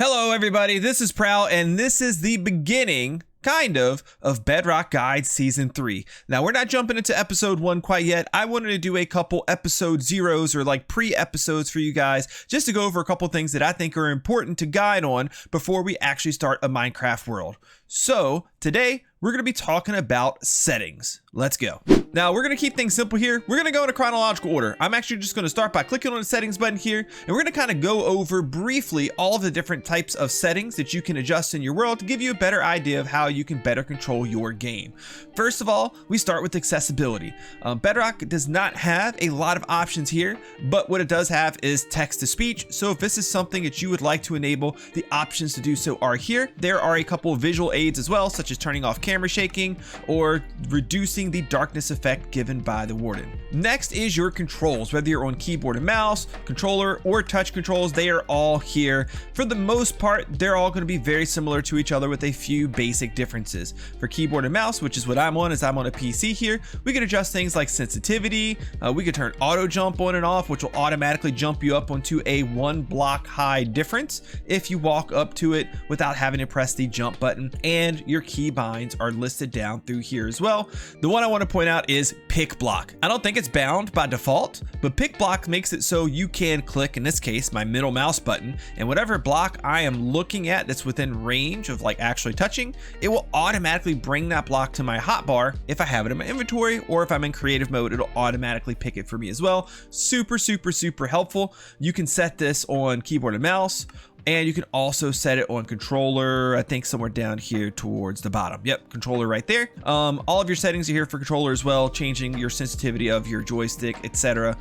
Hello everybody, this is Prowl, and this is the beginning, kind of Bedrock Guide Season 3. Now, we're not jumping into Episode 1 quite yet. I wanted to do a couple Episode Zeros, or like pre-episodes for you guys, just to go over a couple things that I think are important to guide on before we actually start a Minecraft world. So, today, we're going to be talking about settings. Let's go. Now, we're going to keep things simple here. We're going to go in a chronological order. I'm actually just going to start by clicking on the settings button here, and we're going to kind of go over briefly all of the different types of settings that you can adjust in your world to give you a better idea of how you can better control your game. First of all, we start with accessibility. Bedrock does not have a lot of options here, but what it does have is text-to-speech. So if this is something that you would like to enable, the options to do so are here. There are a couple of visual aids as well, such as turning off camera shaking or reducing the darkness effect given by the warden. Next is your controls. Whether you're on keyboard and mouse, controller, or touch controls, they are all here. For the most part, they're all going to be very similar to each other with a few basic differences. For keyboard and mouse, which is what I'm on, as I'm on a PC here, we can adjust things like sensitivity. We can turn auto jump on and off, which will automatically jump you up onto a 1 block high difference if you walk up to it without having to press the jump button, and your key binds are listed down through here as well. The one I want to point out is pick block. I don't think it's bound by default, but pick block makes it so you can click, in this case, my middle mouse button, and whatever block I am looking at that's within range of like actually touching, it will automatically bring that block to my hotbar if I have it in my inventory, or if I'm in creative mode, it'll automatically pick it for me as well. Super helpful. You can set this on keyboard and mouse, and you can also set it on controller, I think somewhere down here towards the bottom. Yep, controller right there. All of your settings are here for controller as well, changing your sensitivity of your joystick, etc.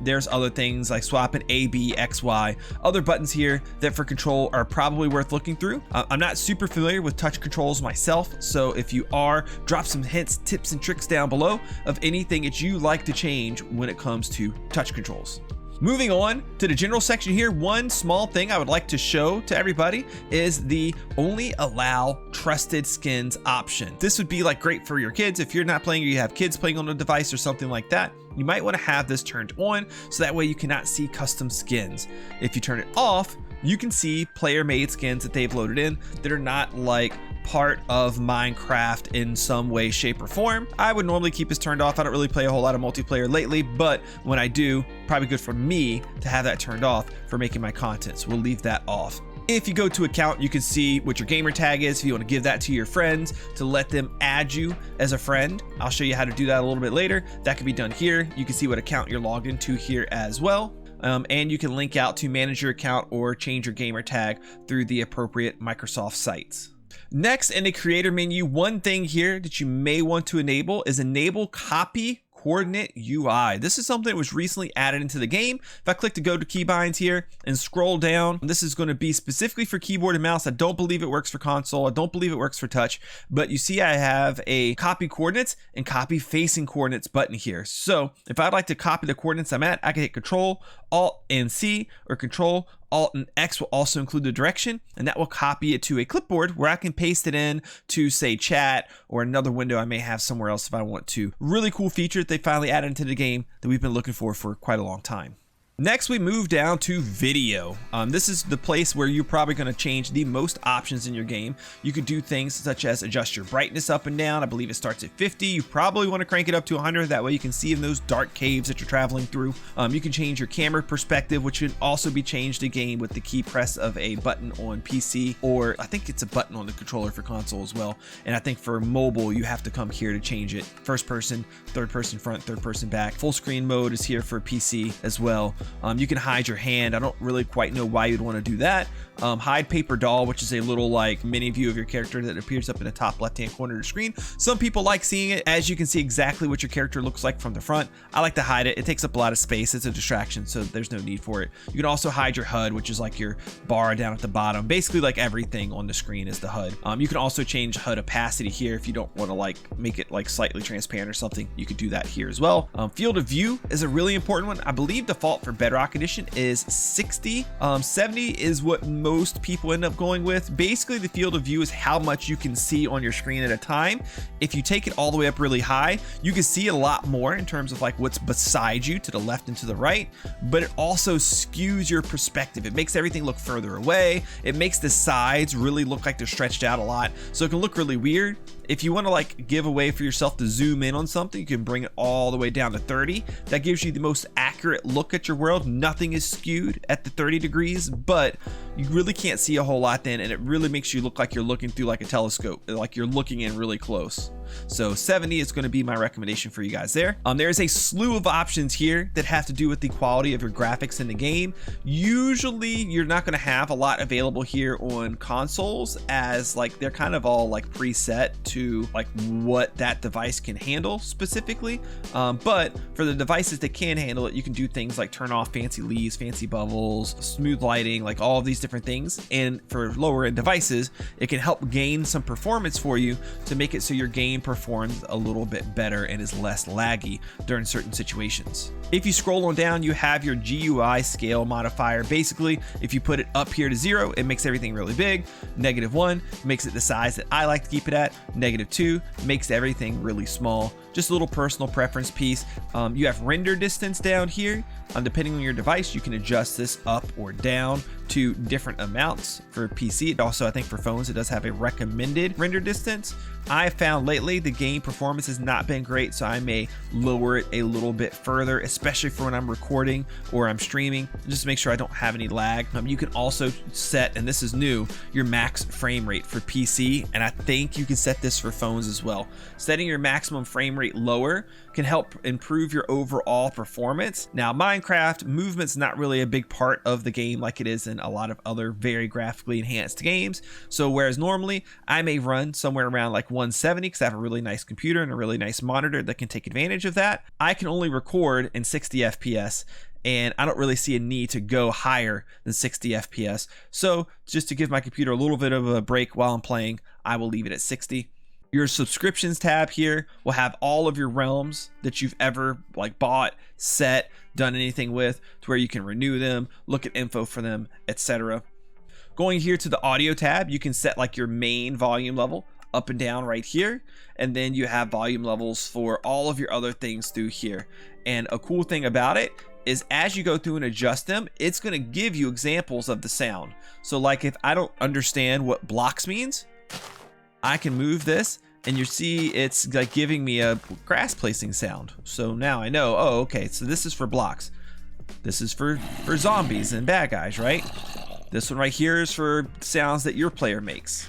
There's other things like swapping A, B, X, Y. Other buttons here that for control are probably worth looking through. I'm not super familiar with touch controls myself, so if you are, drop some hints, tips, and tricks down below of anything that you like to change when it comes to touch controls. Moving on to the general section here, one small thing I would like to show to everybody is the only allow trusted skins option. This would be like great for your kids. If you're not playing or you have kids playing on a device or something like that, you might want to have this turned on so that way you cannot see custom skins. If you turn it off, you can see player-made skins that they've loaded in that are not like part of Minecraft in some way, shape, or form. I would normally keep this turned off. I don't really play a whole lot of multiplayer lately, but when I do, probably good for me to have that turned off for making my content. So we'll leave that off. If you go to account, you can see what your gamer tag is. If you want to give that to your friends to let them add you as a friend, I'll show you how to do that a little bit later. That can be done here. You can see what account you're logged into here as well. And you can link out to manage your account or change your gamer tag through the appropriate Microsoft sites. Next, in the creator menu, one thing here that you may want to enable is enable copy coordinate UI. This is something that was recently added into the game. If I click to go to keybinds here and scroll down, this is going to be specifically for keyboard and mouse. I don't believe it works for console. I don't believe it works for touch, but you see I have a copy coordinates and copy facing coordinates button here. So if I'd like to copy the coordinates I'm at, I can hit Control, Alt, and C, or Control, Alt, and X will also include the direction, and that will copy it to a clipboard where I can paste it in to, say, chat or another window I may have somewhere else if I want to. Really cool feature that they finally added into the game that we've been looking for quite a long time. Next, we move down to video. This is the place where you're probably going to change the most options in your game. You could do things such as adjust your brightness up and down. I believe it starts at 50. You probably want to crank it up to 100. That way you can see in those dark caves that you're traveling through. You can change your camera perspective, which can also be changed again with the key press of a button on PC, or I think it's a button on the controller for console as well. And I think for mobile, you have to come here to change it. First person, third person front, third person back. Full screen mode is here for PC as well. You can hide your hand. I don't really quite know why you'd want to do that. Hide paper doll, which is a little like mini view of your character that appears up in the top left hand corner of the screen. Some people like seeing it, as you can see exactly what your character looks like from the front. I like to hide it. It takes up a lot of space. It's a distraction, so there's no need for it. You can also hide your HUD, which is like your bar down at the bottom. Basically like everything on the screen is the HUD. You can also change HUD opacity here if you don't want to like make it like slightly transparent or something. You could do that here as well. Field of view is a really important one. I believe default for Bedrock Edition is 60. 70 is what most people end up going with. Basically, the field of view is how much you can see on your screen at a time. If you take it all the way up really high, you can see a lot more in terms of like what's beside you to the left and to the right, but it also skews your perspective. It makes everything look further away. It makes the sides really look like they're stretched out a lot, so it can look really weird. If you want to like give a way for yourself to zoom in on something, you can bring it all the way down to 30. That gives you the most accurate look at your world. Nothing is skewed at the 30 degrees, but you really can't see a whole lot then, and it really makes you look like you're looking through like a telescope, like you're looking in really close. So 70 is going to be my recommendation for you guys there. There's a slew of options here that have to do with the quality of your graphics in the game. Usually you're not going to have a lot available here on consoles, as like they're kind of all like preset to like what that device can handle specifically. But for the devices that can handle it, you can do things like turn off fancy leaves, fancy bubbles, smooth lighting, like all of these different things. And for lower end devices, it can help gain some performance for you to make it so your game performs a little bit better and is less laggy during certain situations. If you scroll on down, you have your GUI scale modifier. Basically, if you put it up here to 0, it makes everything really big. -1 makes it the size that I like to keep it at. -2 makes everything really small. Just a little personal preference piece. You have render distance down here. Depending on your device, you can adjust this up or down to different amounts. For PC, it also, I think for phones, it does have a recommended render distance. I found lately the game performance has not been great, so I may lower it a little bit further, especially for when I'm recording or I'm streaming, just to make sure I don't have any lag. You can also set, and this is new, your max frame rate for PC, and I think you can set this for phones as well. Setting your maximum frame rate lower can help improve your overall performance. Now, Minecraft movement's not really a big part of the game like it is in a lot of other very graphically enhanced games. So whereas normally I may run somewhere around like 170 because I have a really nice computer and a really nice monitor that can take advantage of that, I can only record in 60 FPS, and I don't really see a need to go higher than 60 FPS. So just to give my computer a little bit of a break while I'm playing, I will leave it at 60. Your subscriptions tab here will have all of your realms that you've ever like bought, set, done anything with, to where you can renew them, look at info for them, etc. Going here to the audio tab, you can set like your main volume level up and down right here, and then you have volume levels for all of your other things through here. And a cool thing about it is as you go through and adjust them, it's going to give you examples of the sound. So like if I don't understand what blocks means, I can move this and you see it's like giving me a grass placing sound. So now I know, oh, okay, so this is for blocks. This is for zombies and bad guys, right? This one right here is for sounds that your player makes,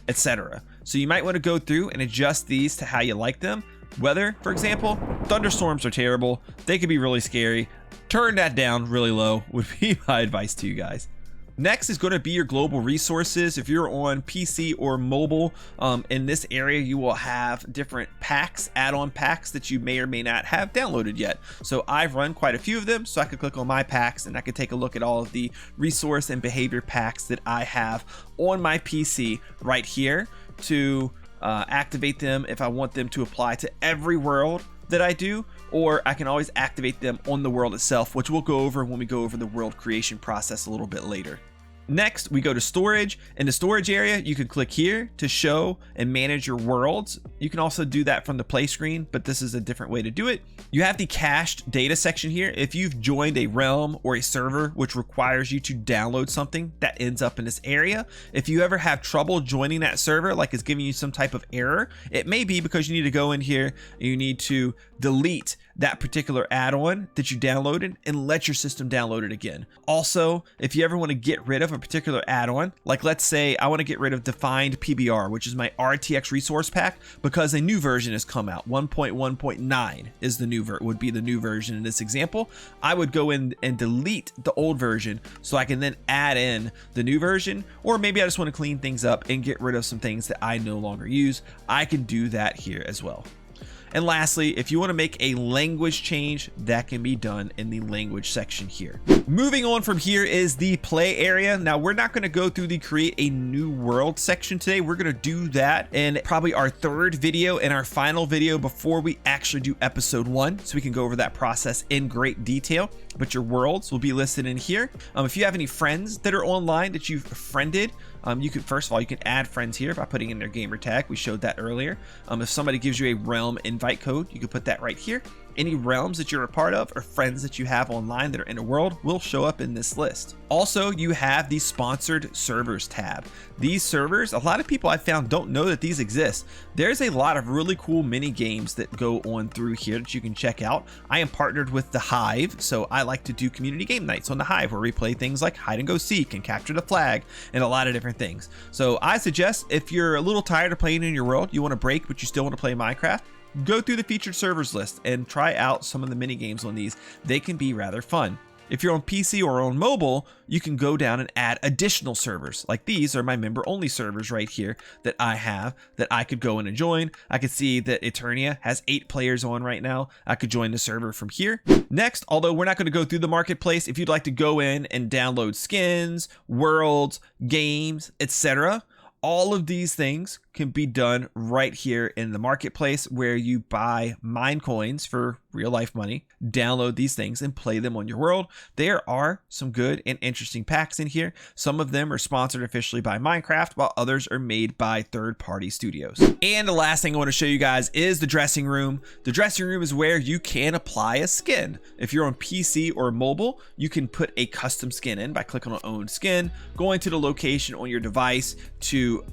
etc. So you might want to go through and adjust these to how you like them. Weather, for example, thunderstorms are terrible. They can be really scary. Turn that down really low would be my advice to you guys. Next is going to be your global resources. If you're on PC or mobile, in this area you will have different packs, add-on packs that you may or may not have downloaded yet. So I've run quite a few of them, so I could click on my packs and I could take a look at all of the resource and behavior packs that I have on my PC right here to activate them if I want them to apply to every world that I do, or I can always activate them on the world itself, which we'll go over when we go over the world creation process a little bit later. Next, we go to storage. In the storage area, you can click here to show and manage your worlds. You can also do that from the play screen, but this is a different way to do it. You have the cached data section here. If you've joined a realm or a server which requires you to download something, that ends up in this area. If you ever have trouble joining that server, like it's giving you some type of error, it may be because you need to go in here and you need to delete that particular add-on that you downloaded and let your system download it again. Also, if you ever want to get rid of a particular add-on, like let's say I want to get rid of defined PBR, which is my RTX resource pack, because a new version has come out. 1.1.9 is the new would be the new version in this example. I would go in and delete the old version so I can then add in the new version, or maybe I just want to clean things up and get rid of some things that I no longer use. I can do that here as well. And lastly, if you want to make a language change, that can be done in the language section here. Moving on from here is the play area. Now we're not going to go through the create a new world section today. We're going to do that in probably our third video and our final video before we actually do episode 1, so we can go over that process in great detail. But your worlds will be listed in here. If you have any friends that are online that you've friended, you can, first of all, you can add friends here by putting in their gamer tag. We showed that earlier. If somebody gives you a realm invite code, you can put that right here. Any realms that you're a part of or friends that you have online that are in a world will show up in this list. Also, you have the sponsored servers tab. These servers, a lot of people I found don't know that these exist. There's a lot of really cool mini games that go on through here that you can check out. I am partnered with the Hive, so I like to do community game nights on the Hive where we play things like hide and go seek and capture the flag and a lot of different things. So I suggest if you're a little tired of playing in your world, you want to break but you still want to play Minecraft, go through the featured servers list and try out some of the mini games on these. They can be rather fun. If you're on PC or on mobile, you can go down and add additional servers. Like these are my member only servers right here that I have that I could go in and join. I could see that Eternia has 8 players on right now. I could join the server from here. Next, although we're not going to go through the marketplace, if you'd like to go in and download skins, worlds, games, etc., all of these things can be done right here in the marketplace where you buy mine coins for real life money, download these things and play them on your world. There are some good and interesting packs in here. Some of them are sponsored officially by Minecraft, while others are made by third-party studios. And the last thing I want to show you guys is the dressing room. The dressing room is where you can apply a skin. If you're on PC or mobile, you can put a custom skin in by clicking on own skin, going to the location on your device to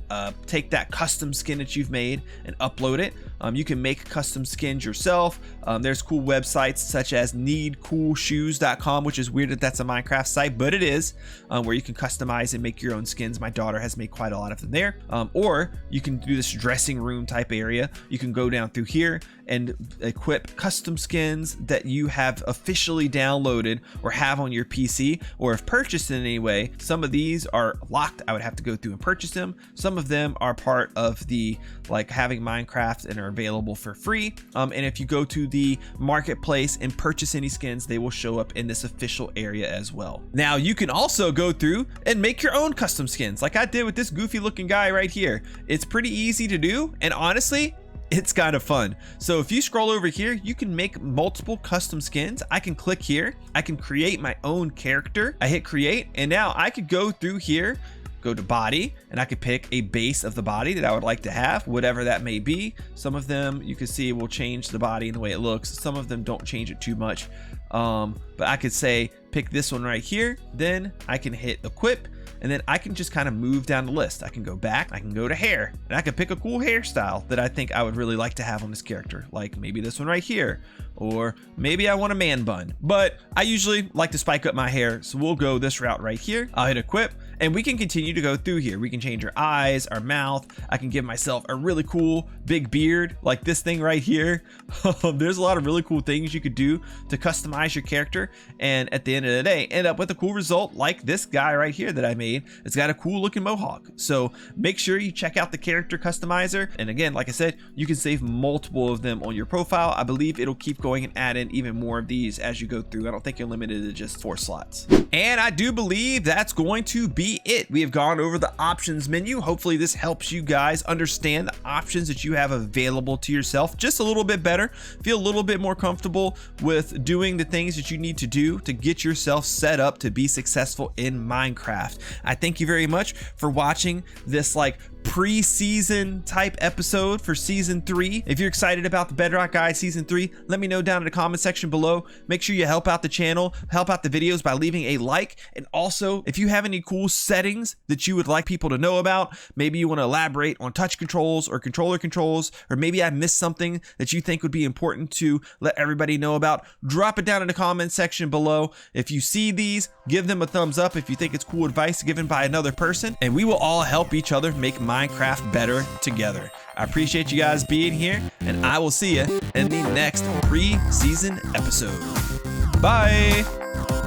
take that custom skin that you've made and upload it. You can make custom skins yourself. There's cool websites such as needcoolshoes.com, which is weird that that's a Minecraft site, but it is, where you can customize and make your own skins. My daughter has made quite a lot of them there. Or you can do this dressing room type area. You can go down through here and equip custom skins that you have officially downloaded or have on your PC or have purchased in any way. Some of these are locked. I would have to go through and purchase them. Some of them are part of the like having Minecraft and are available for free. And if you go to the marketplace and purchase any skins, they will show up in this official area as well. Now you can also go through and make your own custom skins like I did with this goofy looking guy right here. It's pretty easy to do, and honestly, it's kind of fun. So if you scroll over here, you can make multiple custom skins. I can click here. I can create my own character. I hit create, and now I could go through here, go to body, and I could pick a base of the body that I would like to have, whatever that may be. Some of them you can see will change the body and the way it looks. Some of them don't change it too much. But I could say pick this one right here. Then I can hit equip. And then I can just kind of move down the list. I can go back, I can go to hair, and I can pick a cool hairstyle that I think I would really like to have on this character. Like maybe this one right here, or maybe I want a man bun, but I usually like to spike up my hair. So we'll go this route right here. I'll hit equip, and we can continue to go through here. We can change our eyes, our mouth. I can give myself a really cool big beard like this thing right here. There's a lot of really cool things you could do to customize your character. And at the end of the day, end up with a cool result like this guy right here that I made. It's got a cool looking mohawk. So make sure you check out the character customizer. And again, like I said, you can save multiple of them on your profile. I believe it'll keep going and add in even more of these as you go through. I don't think you're limited to just 4 slots. And I do believe that's going to be it. We have gone over the options menu. Hopefully this helps you guys understand the options that you have available to yourself just a little bit better. Feel a little bit more comfortable with doing the things that you need to do to get yourself set up to be successful in Minecraft. I thank you very much for watching this like pre-season type episode for season 3. If you're excited about the Bedrock Guide season 3, let me know down in the comment section below. Make sure you help out the channel, help out the videos by leaving a like. And also, if you have any cool settings that you would like people to know about, maybe you want to elaborate on touch controls or controller controls, or maybe I missed something that you think would be important to let everybody know about, drop it down in the comment section below. If you see these, give them a thumbs up if you think it's cool advice given by another person, and we will all help each other make Minecraft better together. I appreciate you guys being here, and I will see you in the next pre-season episode. Bye!